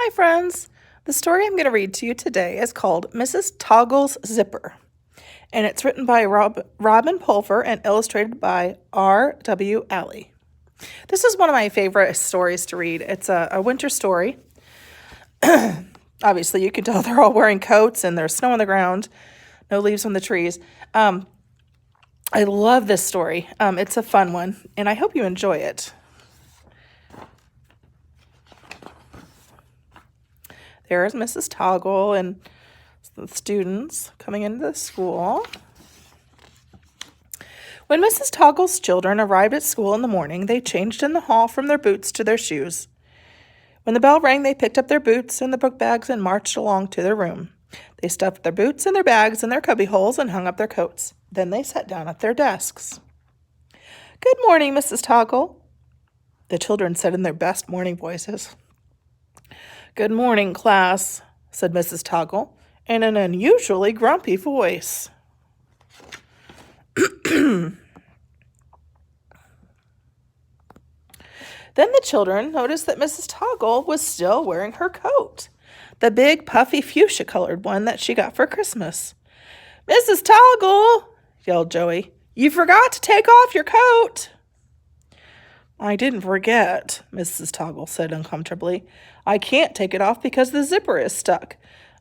Hi, friends. The story I'm going to read to you today is called Mrs. Toggle's Zipper, and it's written by Robin Pulver and illustrated by R.W. Alley. This is one of my favorite stories to read. It's a winter story. Obviously, you can tell they're all wearing coats and there's snow on the ground, no leaves on the trees. I love this story. It's a fun one, and I hope you enjoy it. There's Mrs. Toggle and the students coming into the school. When Mrs. Toggle's children arrived at school in the morning, they changed in the hall from their boots to their shoes. When the bell rang, they picked up their boots and the book bags and marched along to their room. They stuffed their boots and their bags in their cubby holes and hung up their coats. Then they sat down at their desks. "Good morning, Mrs. Toggle," the children said in their best morning voices. "Good morning, class," said Mrs. Toggle in an unusually grumpy voice. Then the children noticed that Mrs. Toggle was still wearing her coat, the big, puffy, fuchsia-colored one that she got for Christmas. "Mrs. Toggle," yelled Joey, "you forgot to take off your coat." "I didn't forget," Mrs. Toggle said uncomfortably. "I can't take it off because the zipper is stuck.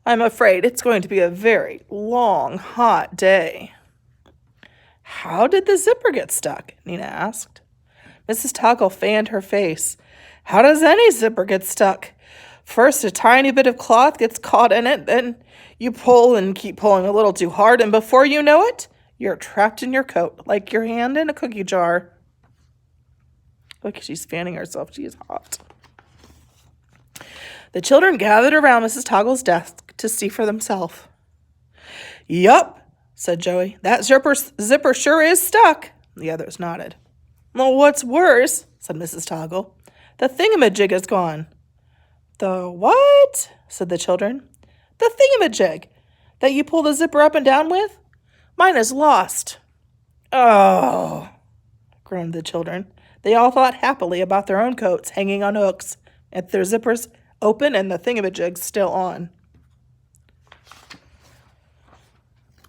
I'm afraid it's going to be a very long, hot day." "How did the zipper get stuck?" Nina asked. Mrs. Toggle fanned her face. "How does any zipper get stuck? First, a tiny bit of cloth gets caught in it, then you pull and keep pulling a little too hard, and before you know it, you're trapped in your coat, like your hand in a cookie jar." Look, she's fanning herself. She is hot. The children gathered around Mrs. Toggle's desk to see for themselves. "Yup," said Joey. "That zipper sure is stuck." The others nodded. "Well, what's worse," said Mrs. Toggle, "the thingamajig is gone." "The what?" said the children. "The thingamajig that you pull the zipper up and down with. Mine is lost." "Oh," groaned the children. They all thought happily about their own coats hanging on hooks, and their zippers open and the thingamajig still on.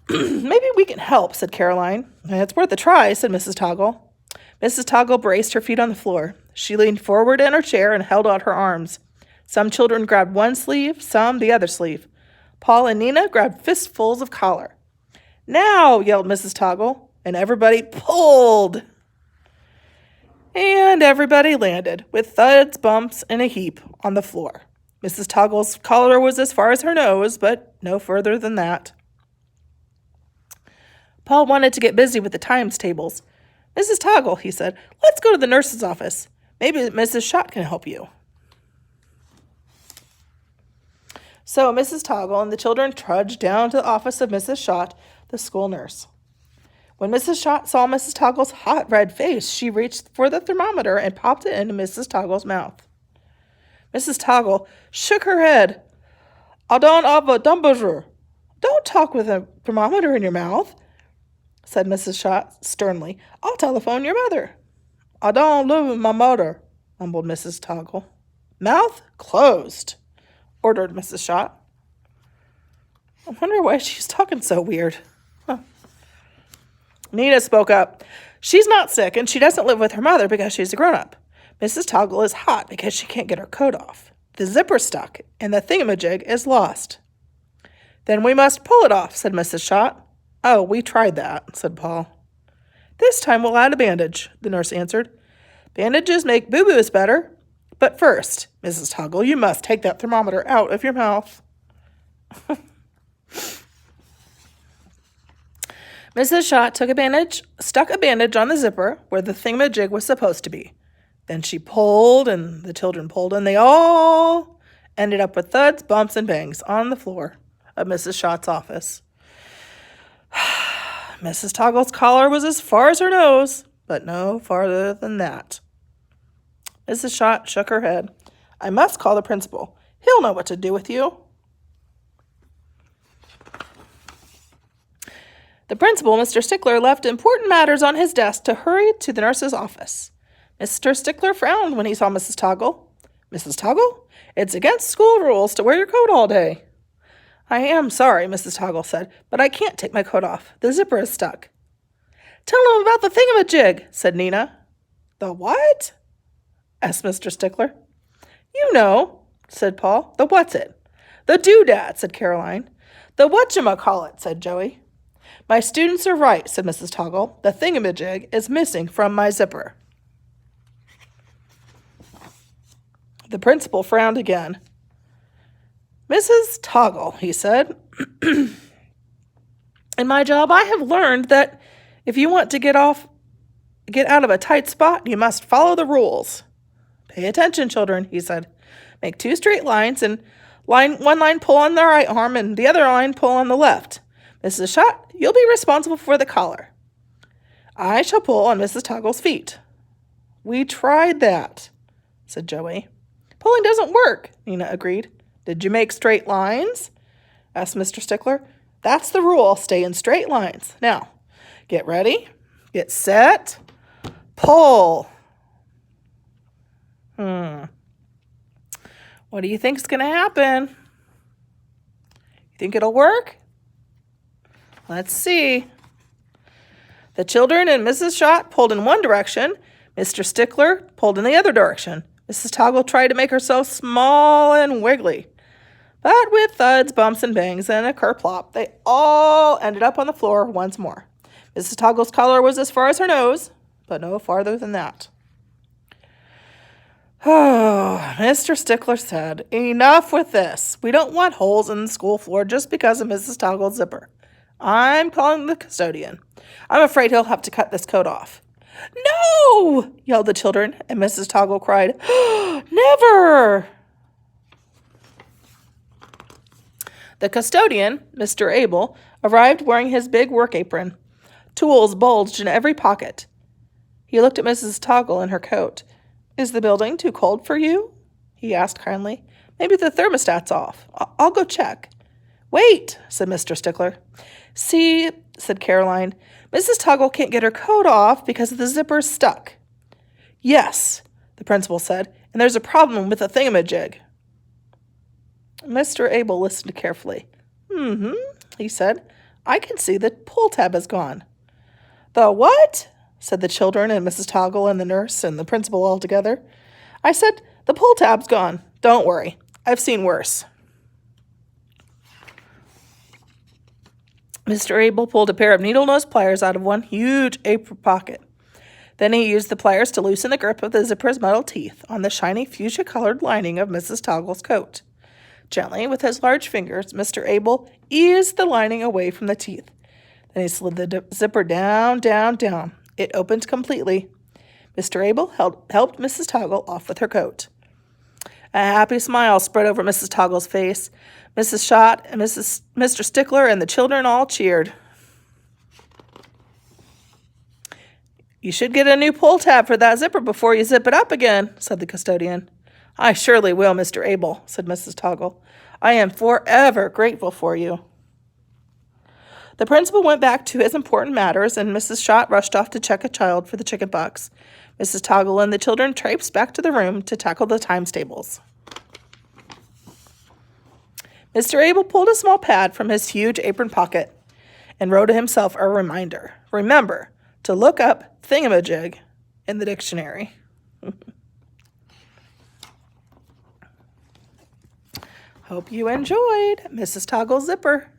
"Maybe we can help," said Caroline. "It's worth a try," said Mrs. Toggle. Mrs. Toggle braced her feet on the floor. She leaned forward in her chair and held out her arms. Some children grabbed one sleeve, some the other sleeve. Paul and Nina grabbed fistfuls of collar. "Now!" yelled Mrs. Toggle, and everybody pulled. And everybody landed, with thuds, bumps, and a heap, on the floor. Mrs. Toggle's collar was as far as her nose, but no further than that. Paul wanted to get busy with the times tables. "Mrs. Toggle," he said, "let's go to the nurse's office. Maybe Mrs. Schott can help you." So Mrs. Toggle and the children trudged down to the office of Mrs. Schott, the school nurse. When Mrs. Schott saw Mrs. Toggle's hot red face, she reached for the thermometer and popped it into Mrs. Toggle's mouth. Mrs. Toggle shook her head. "I don't have a temperature." "Don't talk with a thermometer in your mouth," said Mrs. Schott sternly. "I'll telephone your mother." "I don't live with my mother," mumbled Mrs. Toggle. "Mouth closed," ordered Mrs. Schott. I wonder why she's talking so weird. Nina spoke up. "She's not sick, and she doesn't live with her mother because she's a grown-up. Mrs. Toggle is hot because she can't get her coat off. The zipper's stuck, and the thingamajig is lost." "Then we must pull it off," said Mrs. Schott. "Oh, we tried that," said Paul. "This time we'll add a bandage," the nurse answered. "Bandages make boo-boos better. But first, Mrs. Toggle, you must take that thermometer out of your mouth." Mrs. Schott stuck a bandage on the zipper where the thingamajig was supposed to be. Then she pulled, and the children pulled, and they all ended up with thuds, bumps, and bangs on the floor of Mrs. Schott's office. Mrs. Toggle's collar was as far as her nose, but no farther than that. Mrs. Schott shook her head. "I must call the principal. He'll know what to do with you." The principal, Mr. Stickler, left important matters on his desk to hurry to the nurse's office. Mr. Stickler frowned when he saw Mrs. Toggle. Mrs. Toggle, it's against school rules to wear your coat all day. I am sorry, Mrs. Toggle said, but I can't take my coat off. The zipper is stuck. Tell them about the thingamajig, said Nina. The what? Asked Mr. Stickler. You know, said Paul. The what's it? The doodad, said Caroline. The whatchamacallit, said Joey. My students are right, said Mrs. Toggle. The thingamajig is missing from my zipper. The principal frowned again. Mrs. Toggle, he said, in my job I have learned that if you want to get out of a tight spot, you must follow the rules. Pay attention, children, he said. Make 2 straight lines and one line pull on the right arm and the other line pull on the left. Mrs. Schott, you'll be responsible for the collar. I shall pull on Mrs. Toggle's feet. We tried that, said Joey. Pulling doesn't work, Nina agreed. Did you make straight lines? Asked Mr. Stickler. That's the rule. Stay in straight lines. Now, get ready. Get set. Pull. What do you think's going to happen? You think it'll work? Let's see. The children and Mrs. Schott pulled in one direction. Mr. Stickler pulled in the other direction. Mrs. Toggle tried to make herself small and wiggly. But with thuds, bumps, and bangs, and a kerplop, they all ended up on the floor once more. Mrs. Toggle's collar was as far as her nose, but no farther than that. Oh, Mr. Stickler said, enough with this. We don't want holes in the school floor just because of Mrs. Toggle's zipper. I'm calling the custodian. I'm afraid he'll have to cut this coat off. No! Yelled the children, and Mrs. Toggle cried, never! The custodian, Mr. Abel, arrived wearing his big work apron. Tools bulged in every pocket. He looked at Mrs. Toggle in her coat. Is the building too cold for you? He asked kindly. Maybe the thermostat's off. I'll go check. Wait, said Mr. Stickler. See, said Caroline, Mrs. Toggle can't get her coat off because the zipper's stuck. Yes, the principal said, and there's a problem with the thingamajig. Mr. Abel listened carefully. He said. I can see the pull tab is gone. The what? Said the children and Mrs. Toggle and the nurse and the principal all together. I said, the pull tab's gone. Don't worry. I've seen worse. Mr. Abel pulled a pair of needle-nose pliers out of one huge apron pocket. Then he used the pliers to loosen the grip of the zipper's metal teeth on the shiny fuchsia-colored lining of Mrs. Toggle's coat. Gently, with his large fingers, Mr. Abel eased the lining away from the teeth. Then he slid the zipper down, down, down. It opened completely. Mr. Abel helped Mrs. Toggle off with her coat. A happy smile spread over Mrs. Toggle's face. Mrs. Schott and Mr. Stickler and the children all cheered. You should get a new pull tab for that zipper before you zip it up again, said the custodian. I surely will, Mr. Abel, said Mrs. Toggle. I am forever grateful for you. The principal went back to his important matters, and Mrs. Schott rushed off to check a child for the chicken pox. Mrs. Toggle and the children traipsed back to the room to tackle the times tables. Mr. Abel pulled a small pad from his huge apron pocket and wrote himself a reminder. Remember to look up thingamajig in the dictionary. Hope you enjoyed Mrs. Toggle's zipper.